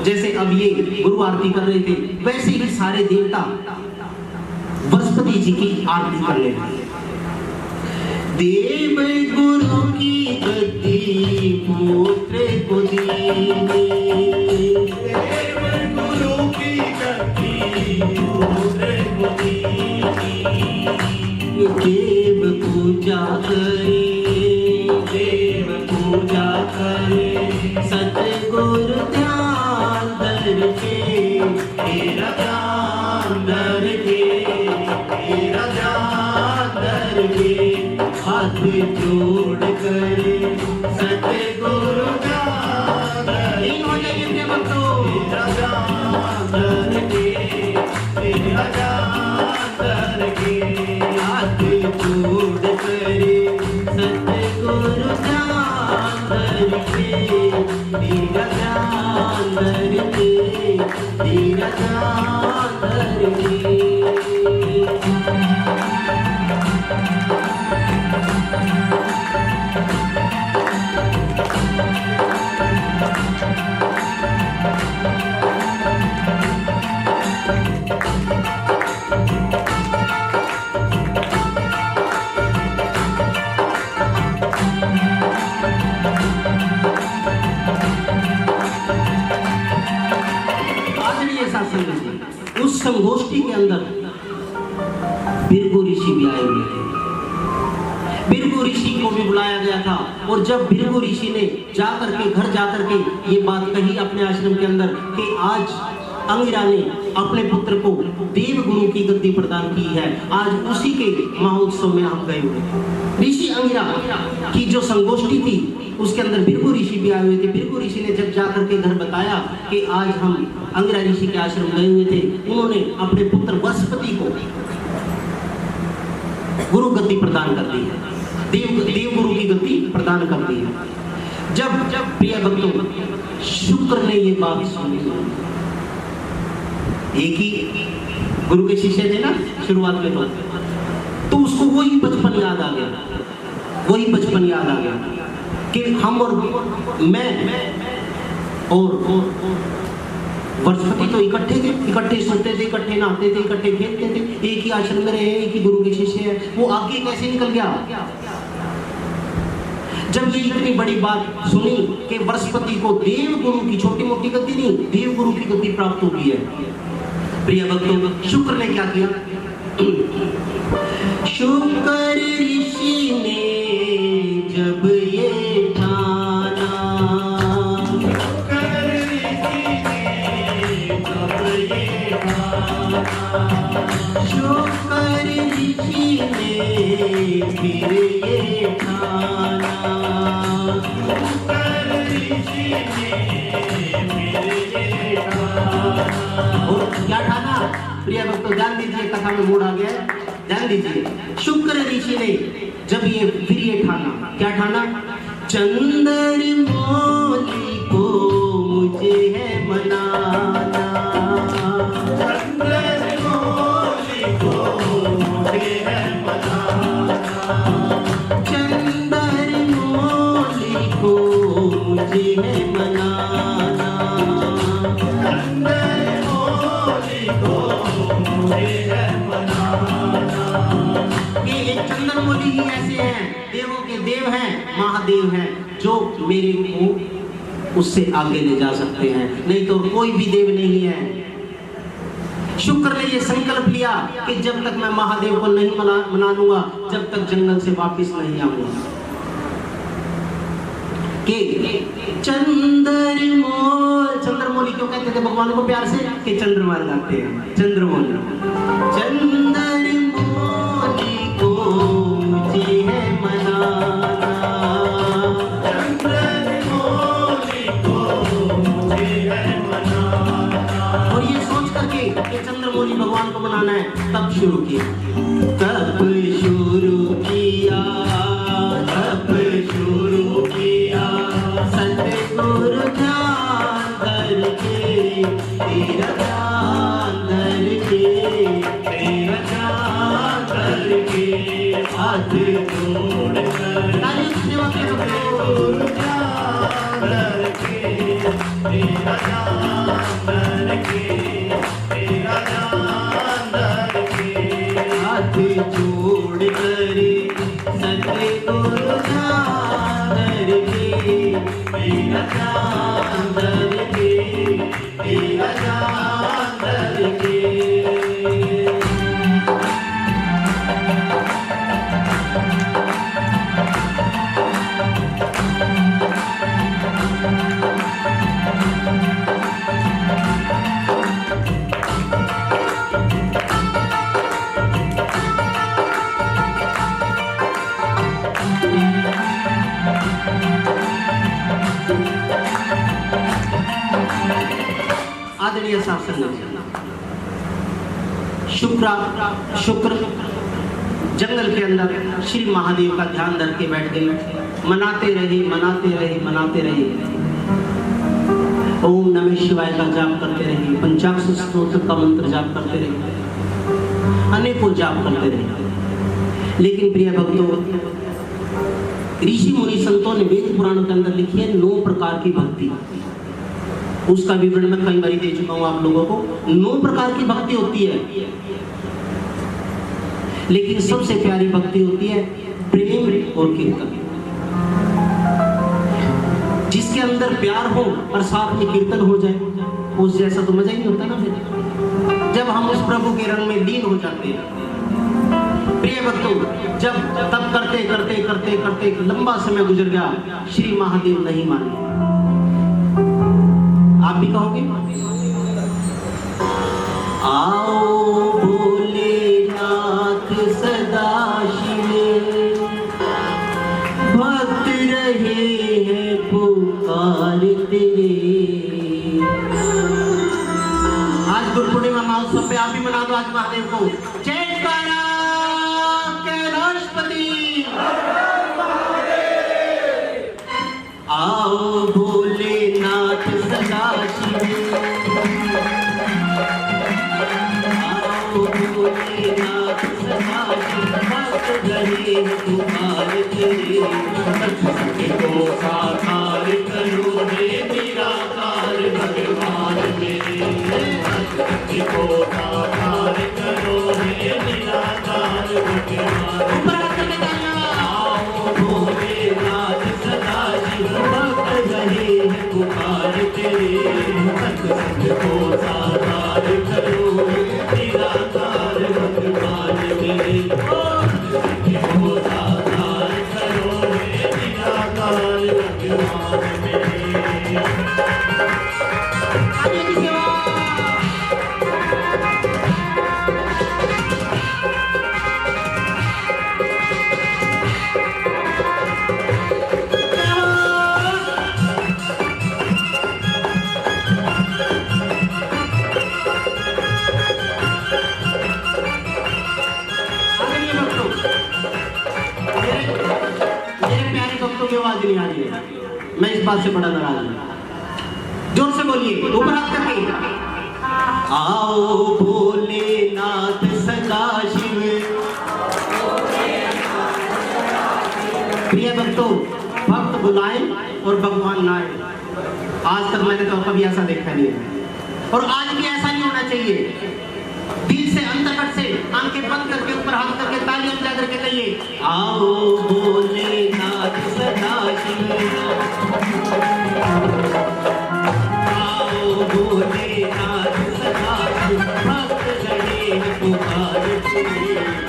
जैसे अब ये गुरु आरती कर रहे थे, वैसे ही सारे देवता बृहस्पति जी की आरती कर रहे थे। देव गुरु की गद्दी पुत्र को दीनी, देव गुरु की गद्दी पुत्र को दीनी। देव पूजा करे, देव पूजा करे, सतगुरु ध्यान धर के, तेरा ध्यान धर के, तेरा ध्यान धर के, हाथ जोड़ कर सतगुरु ध्यान धर। इन हो जाइए प्रिय भक्तों, तेरा ध्यान धर के, तेरा ध्यान धर के, हाथ जोड़ कर सतगुरु ध्यान धर के, तेरा ध्यान धर के, तेरा ध्यान धर के। उस संगोष्ठी के अंदर भृगु ऋषि भी आए हुए थे। भृगु ऋषि को भी बुलाया गया था, और जब भृगु ऋषि ने जाकर के घर जाकर के ये बात कही अपने आश्रम के अंदर कि आज अंगिरा ने अपने पुत्र को देव गुरु की गद्दी प्रदान की है, आज उसी के महोत्सव में हम गए हुए थे। ऋषि अंगिरा की जो संगोष्ठी थी उसके अंदर भृगु ऋषि भी आए हुए थे। भृगु ऋषि ने जब जाकर के घर बताया कि आज हम अंगिरा ऋषि के आश्रम गए हुए थे, उन्होंने अपने पुत्र बृहस्पति को गुरु गद्दी प्रदान कर दी है, देव गुरु की गद्दी प्रदान कर दी है। जब प्रिय भक्तों शुक्र ने ये बात सुनी, एक ही गुरु के शिष्य थे ना शुरुआत में, तो उसको वही बचपन याद आ गया, वही बचपन याद आ गया कि हम और मैं और बृहस्पति तो इकट्ठे थे, इकट्ठे सोते थे, इकट्ठे नहाते थे, इकट्ठे खेलते थे, एक ही आश्रम में रहे, एक ही गुरु के शिष्य है, वो आगे कैसे निकल गया? जब ये इतनी बड़ी बात सुनी कि बृहस्पति को देव गुरु की, छोटी मोटी गद्दी नहीं, देव गुरु की गद्दी प्राप्त होती है, प्रिय भक्तों शुक्र ने क्या किया? शुक्र ऋषि ने जब ये ठाना, शुक्र ऋषि ने जब ये ठाना, शुक्र ऋषि ने फिर ये ठाना, शुक्र ऋषि ने फिर ये ठाना। और क्या ठाना? प्रिय भक्तों ध्यान दीजिए, कथा में मूड आ गया है, ध्यान दीजिए। शुक्र ऋषि ने जब ये फिर ये ठाना, क्या ठाना? चंद्रमौली को मुझे है मनाना, चंद्रमौली को मुझे है मनाना, चंद्रमौली को मुझे है मनाना, चंद्रमौली को मुझे है मनाना। ये एक चंद्रमौली ही ऐसे हैं, देवों के देव हैं, महादेव हैं, जो मेरे को उससे आगे ले जा सकते हैं, नहीं तो कोई भी देव नहीं है। शुक्र ने ये संकल्प लिया कि जब तक मैं महादेव को नहीं मना लूंगा, जब तक जंगल से वापस नहीं आऊंगा। कि चंद्रमौली क्यों कहते थे भगवान को प्यार से? कि चंद्रमा लगाते हैं, चंद्रमौली। चंद्रमौली को मुझे है मनाना, चंद्रमौली को मुझे है मनाना। और ये सोच करके कि चंद्रमौली भगवान को मनाना है, तब शुरू किया, तब शुरू किया, तब शुरू किया, सतगुरु ध्यान धर के, तेरा ध्यान धर के, तेरा ध्यान धर के, हाथ जोड़ कर, ताली सेवा के गुरु ध्यान धर के, तेरा ध्यान गजानन की। आदरणीय शासन शुक्र जंगल के अंदर श्री महादेव का ध्यान धर के बैठ गए, मनाते रहे। ओम नमः शिवाय का जाप करते रहे, पंचाक्षर स्तोत्र का मंत्र जाप करते रहे, अनेकों जाप करते रहे। लेकिन प्रिय भक्तों, ऋषि मुनि संतों ने वेद पुराण के अंदर लिखी है 9 प्रकार की भक्ति। उसका विवरण मैं कई बार दे चुका हूं आप लोगों को। 9 प्रकार की भक्ति होती है, लेकिन सबसे प्यारी भक्ति होती है प्रेम और कीर्तन। जिसके अंदर प्यार हो और साथ में कीर्तन हो जाए, उस जैसा तो मजा ही नहीं होता ना फिर, जब हम उस प्रभु के रंग में लीन हो जाते हैं। प्रिय भक्तों, जब तब करते लंबा समय गुजर गया, श्री महादेव नहीं माने। आप भी कहोगे, आओ भोलेनाथ सदा शिव, भक्त रहे हैं पुकारते। आज गुरु पूर्णिमा महोत्सव पे आप भी मना दो आज महादेव को। जयकारा कैलाशपति, आओ भोलेनाथ सदा शिव, आओ भोलेनाथ सदा शिव, भक्त रहे पुकारते। को साकार करो रे निराकार भगवान मेरे, को साकार करो रे निराकार भगवान। आओ भोलेनाथ सदा शिव, भक्त रहे पुकारते। को साकार करो निराकार भगवान मेरे, को साकार करो निराकार भगवान मेरे। आवाज नहीं आ रही है, मैं इस बात से बड़ा नाराज हूं। जोर से बोलिए, ऊपर हाथ करके। आओ भोलेनाथ सदा शिव। प्रिय भक्तों, भक्त बुलाए और भगवान ना आए, आज तक मैंने तो कभी ऐसा देखा नहीं है, और आज भी ऐसा नहीं होना चाहिए। दिल से, अंतर्गत से, आंखें बंद करके, ऊपर हाथ करके, तालियां बजा करके कहिए, आओ भोलेनाथ सदा शिव, आओ भोलेनाथ सदा शिव, भक्त रहे पुकारते।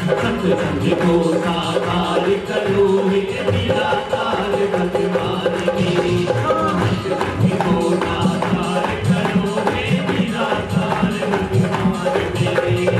सत्संग को साकार करो निराकार भगवान मेरे, सत्संग को साकार करो निराकार भगवान मेरे।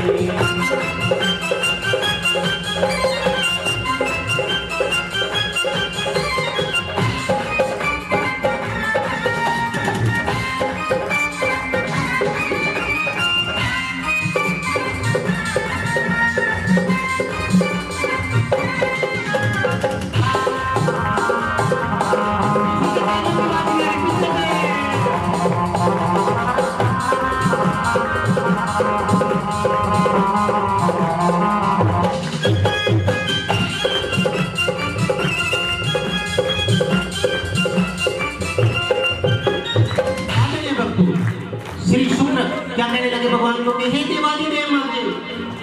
क्या कहने लगे भगवान को कि हे देवादी देव महादेव,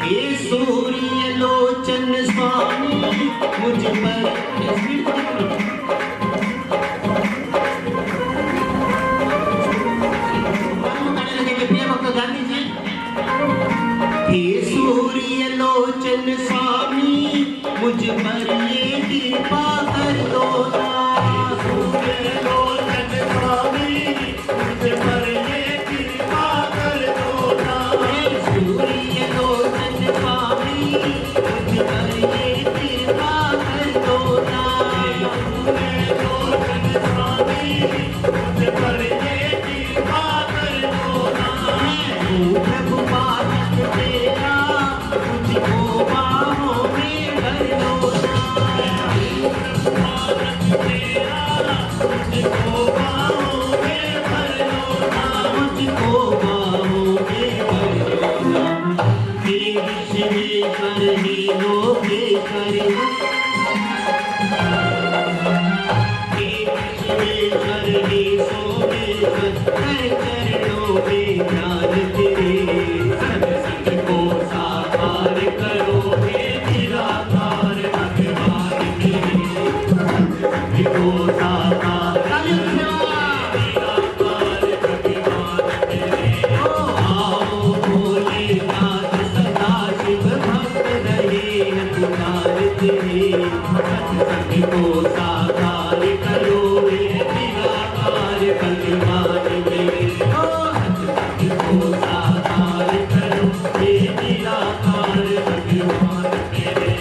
हे सूर्य लोचन स्वामी मुझ पर कहने ज्ञान तेरे सत्संग को साकार करो हे निराकार भगवान तेरे सत्संग को साकार निराकार भगवान तेरे आओ भोलेनाथ सदा शिव भक्त रहे पुकार तेरे सत्संग को साकार करो हे निराकार भगवान मेरे सत्संग को साकार करो हे निराकार भगवान मेरे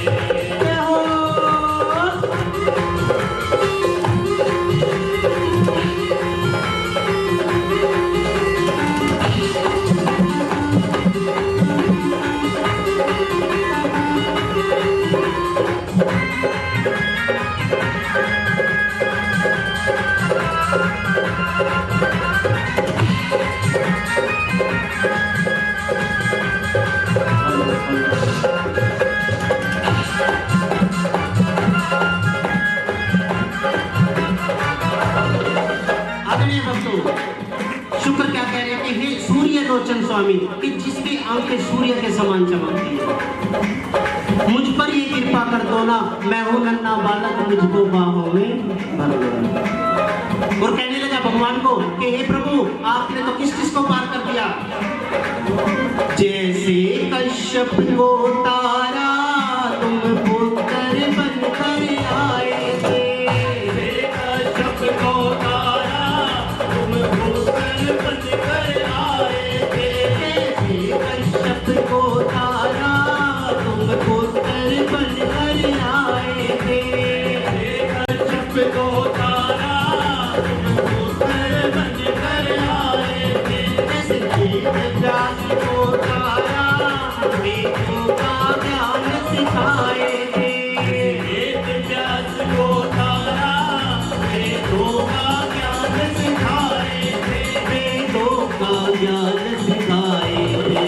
आदरणीय भक्तों, शुक्र क्या कह रहे हैं कि हे सूर्य लोचन स्वामी कि जिसकी आंखें सूर्य के समान चमकती है, मुझ पर ये कृपा कर दो ना, मैं हूं नन्हा बालक मुझको बाहों में भर लो। और कहने लगा भगवान को कि हे प्रभु आपने तो किस किस को पार कर दिया। जैसे कश्यप को तारा तुम पुत्र बनकर आए थे, कश्यप को तारा तुम पुत्र बनकर आए थे जैसे कश्यप को तारा तुम पुत्र बनकर आए थे, कश्यप को तारा तुम पुत्र बनकर आए थे जैसे व्यास को तारा वेदों का ज्ञान सिखाए थे, वेद व्यास को तारा वेदों का ज्ञान सिखाए थे वेदों का ज्ञान सिखाए थे।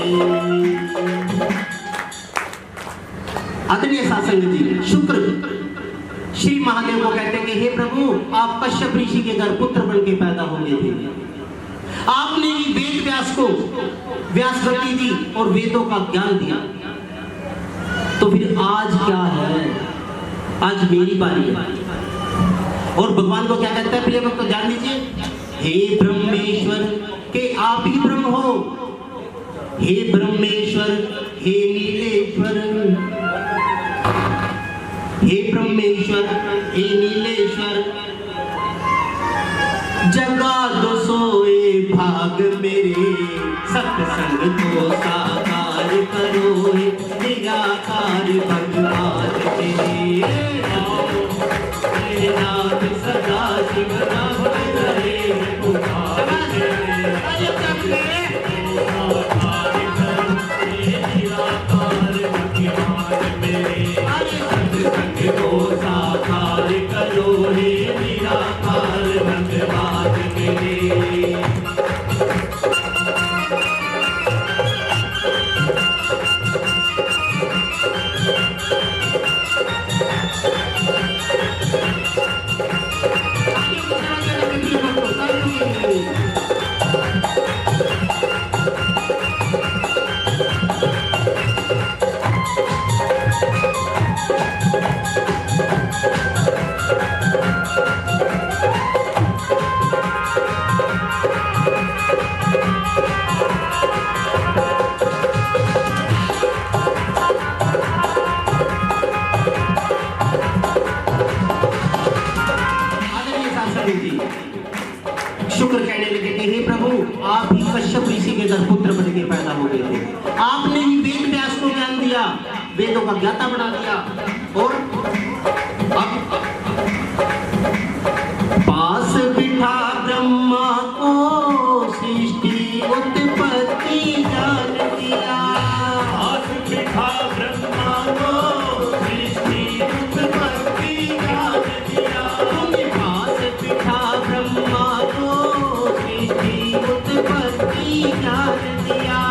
आदरणीय सासंग जी, शुक्र श्री महादेव को कहते हैं कि हे प्रभु आप कश्यप ऋषि के घर पुत्र बन के पैदा होंगे थे, आपने ही वेद व्यास को व्यास गति दी और वेदों का ज्ञान दिया, तो फिर आज क्या है, आज मेरी बारी है। और भगवान को क्या कहता है प्रिय भक्त, जान लीजिए, हे ब्रह्मेश्वर के आप ही ब्रह्म हो, हे ब्रह्मेश्वर हे नीलेश्वर, हे ब्रह्मेश्वर हे नीलेश्वर, जगा दो सोए भाग मेरे, सत्संग को साकार करो हे निराकार भगवान तेरे नाथ सदा शिव भक्त रहे पुकार तेरे साकार करो हे निराकार भगवान मेरे सत्संग को साकार करो हे निराकार भगवान मेरे। शुक्र कहने लगे कि हे प्रभु आप ही कश्यप ऋषि के घर पुत्र बन के पैदा हो गए थे, आपने ही वेद व्यास को ज्ञान दिया, वेदों का ज्ञाता बना दिया, और अब पास बिठा ब्रह्मा को सृष्टि उत्पत्ति जान दिया, पास बिठा ब्रह्मा को सृष्टि उत्पत्ति जान दिया, पास बिठा ब्रह्मा को सृष्टि उत्पत्ति जान दिया,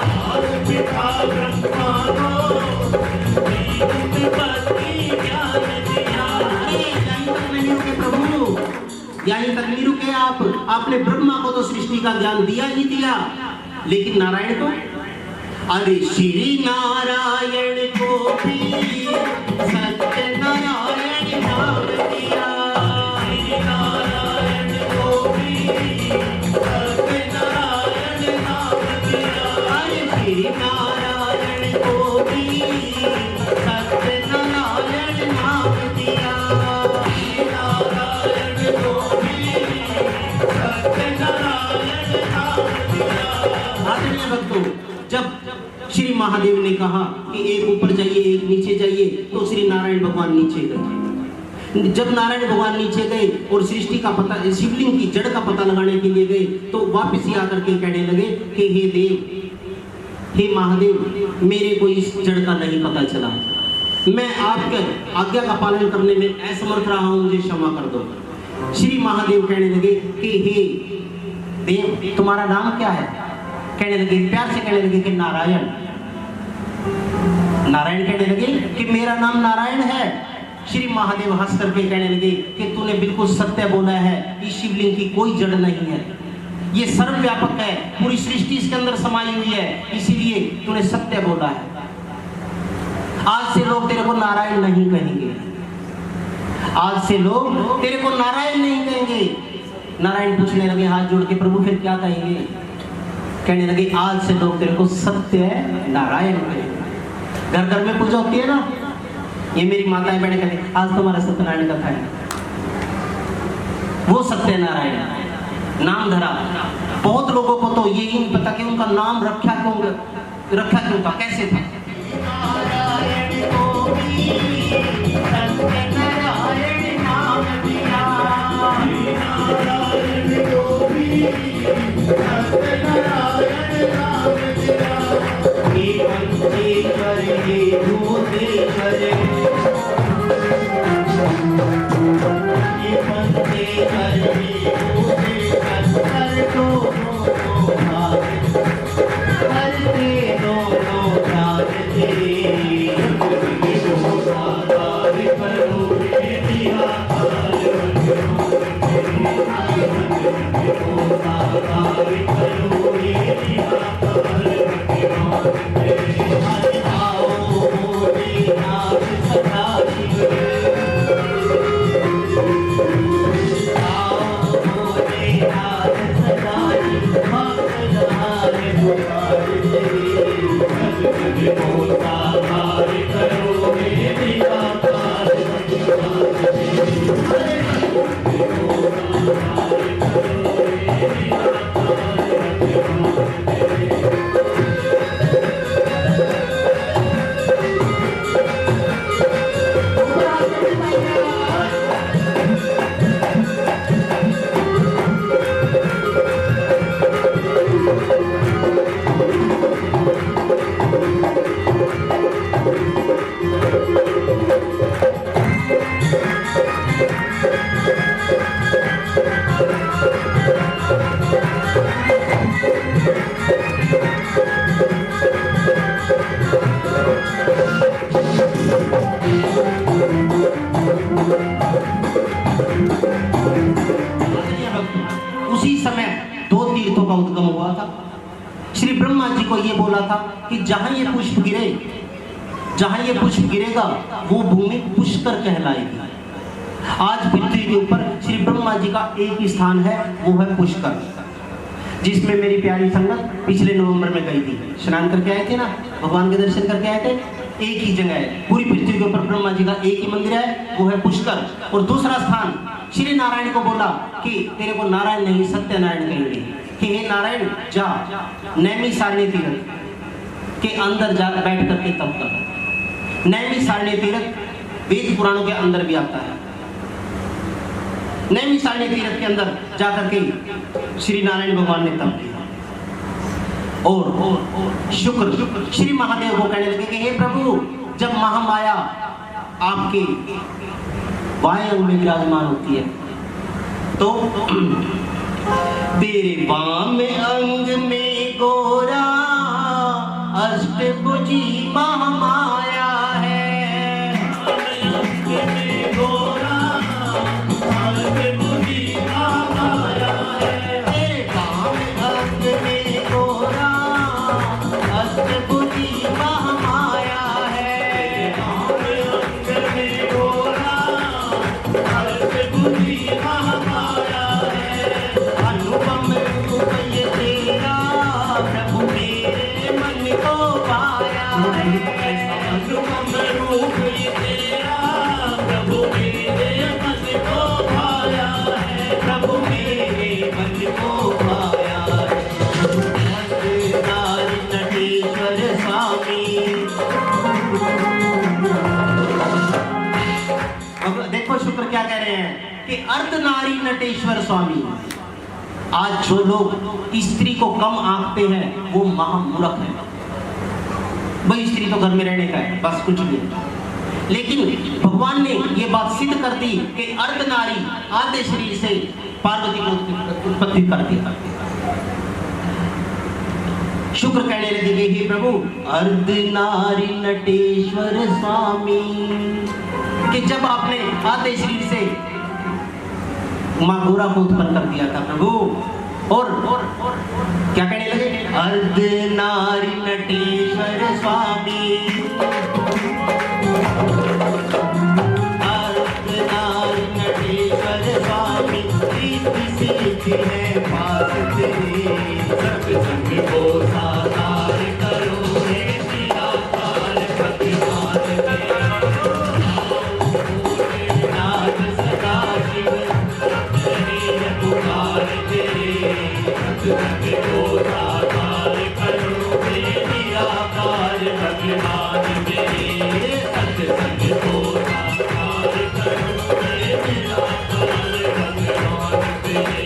पास बिठा ब्रह्मा को सृष्टि उत्पत्ति जान दिया। यहीं तक नहीं रुके आप, आपने ब्रह्मा को तो सृष्टि का ज्ञान दिया ही दिया, लेकिन नारायण को, अरे श्री नारायण को भी सत्य नारायण नाम दिया, श्री नारायण को भी सत्य नारायण नाम दिया, अरे श्री नारायण को भी सत्य नारायण नाम दिया, श्री नारायण को भी सत्य नारायण नाम दिया। आदरणीय भक्तों, जब श्री महादेव ने कहा कि एक ऊपर जाइए एक नीचे जाइए, तो श्री नारायण भगवान नीचे गए। जब नारायण भगवान नीचे गए और सृष्टि का पता, शिवलिंग की जड़ का पता लगाने के लिए गए, तो वापस ही आकर के कहने लगे कि हे देव, हे महादेव, मेरे को इस जड़ का नहीं पता चला, मैं आपके आज्ञा का पालन करने में असमर्थ रहा हूं, मुझे क्षमा कर दो। श्री महादेव कहने लगे कि हे देव, तुम्हारा नाम क्या है? कहने लगे, प्यार से कहने लगे कि नारायण। नारायण कहने लगे कि मेरा नाम नारायण है। श्री महादेव हंस करके कहने लगे कि तूने बिल्कुल सत्य बोला है, इस शिवलिंग की कोई जड़ नहीं है, ये सर्वव्यापक है, पूरी सृष्टि इसके अंदर समाई हुई है, इसीलिए तूने सत्य बोला है। आज से लोग तेरे को नारायण नहीं कहेंगे, आज से लोग तेरे को नारायण नहीं कहेंगे। नारायण पूछने लगे हाथ जोड़ के, प्रभु फिर क्या कहेंगे? कहने लगे, आज से लोग तेरे को सत्य नारायण कहेंगे। घर घर में पूजा होती है ना, ये मेरी माताएं बहनें कहते हैं, आज तुम्हारा सत्यनारायण कथा है, वो सत्यनारायण नाम धरा। बहुत लोगों को तो यही नहीं पता कि उनका नाम रखा क्यों था, कैसे था। नारायण को भी सत्य नारायण नाम दिया, नारायण को भी सत्य नारायण नाम दिया, हे पंचेश्वर हे भूतेश्वर, हे पंचेश्वर हे भूतेश्वर, हर दोनों भाग, हर के दोनों भाग तेरे, साकार करो दिया साकार करो दिया, आओ भोलेनाथ सदा शिव, आओ भोलेनाथ सदा शिव, मंगलहार पुकार तेरे, जग को साकार करो मेरी साकार उसी समय दो तीर्थों का उद्गम हुआ था। श्री ब्रह्मा जी को यह बोला था कि जहां ये पुष्प गिरेगा वो भूमि पुष्कर कहलाएगी। आज पृथ्वी के ऊपर श्री ब्रह्मा जी का एक ही स्थान है, वो है पुष्कर, जिसमें मेरी प्यारी संगत पिछले नवंबर में गई थी, स्नान करके आए थे ना, भगवान के दर्शन करके आए थे। एक ही जगह है, पूरी पृथ्वी के ऊपर ब्रह्मा जी का एक ही मंदिर है, वो है पुष्कर। और दूसरा स्थान श्री नारायण को बोला कि तेरे को नारायण नहीं सत्यनारायण कहेंगे, कि हे नारायण जा नैमिषारण्य तीर्थ के अंदर जा बैठ करके तप कर। नैमिषारण्य तीर्थ वेद पुराणों के अंदर भी आता है। नैमिषारण्य तीर्थ के अंदर जाकर के श्री नारायण भगवान ने तप किया और शुक्र श्री महादेव को कहने लगे कि हे प्रभु, जब महामाया आपके बाएं अंग में विराजमान होती है तो तेरे बाम अंग में गोरा अष्टभुजी महामाया है। अंग में गोरा अष्टभुजी महामाया है। तेरे बाम अंग में गोरा ऐसा अनुपम रूप ये तेरा, प्रभु मेरे मन को भाया है, प्रभु मेरे मन को भाया है। अर्धनारी नटेश्वर स्वामी। अब देखो शुक्र क्या कह रहे हैं कि अर्धनारी नटेश्वर स्वामी। आज जो लोग स्त्री को कम आंकते हैं वो महामूर्ख है। भाई स्त्री तो घर में रहने का है, बस कुछ भी। लेकिन भगवान ने ये बात सिद्ध कर दी कि अर्धनारी आधे शरीर से पार्वती को उत्पत्ति कर दिया। शुक्र कहने लगे हे प्रभु अर्धनारी नटेश्वर स्वामी, कि जब आपने आधे शरीर से माँ गोरा को उत्पन्न कर दिया था प्रभु, और क्या कहने लगे अर्धनारी नटेश्वर स्वामी, अर्धनारी नटेश्वर स्वामी, प्रीति सीखी है पास तेरी, सब संग को साकार करो हे निराकार भगवान तेरे। नाथ सदा शिव पुकार तेरे, संग को साकार करो हे निराकार भगवान तेरे, सत्संग को साकार करो हे निराकार भगवान तेरे।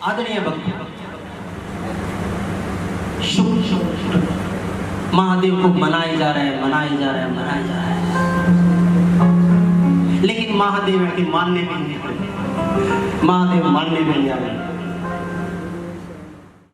आदरणीय भक्त महादेव को मनाए जा रहे हैं, मनाए जा रहे हैं, मनाए जा रहे हैं, लेकिन महादेव के मानने में नहीं, महादेव मानने में नहीं आ रहे।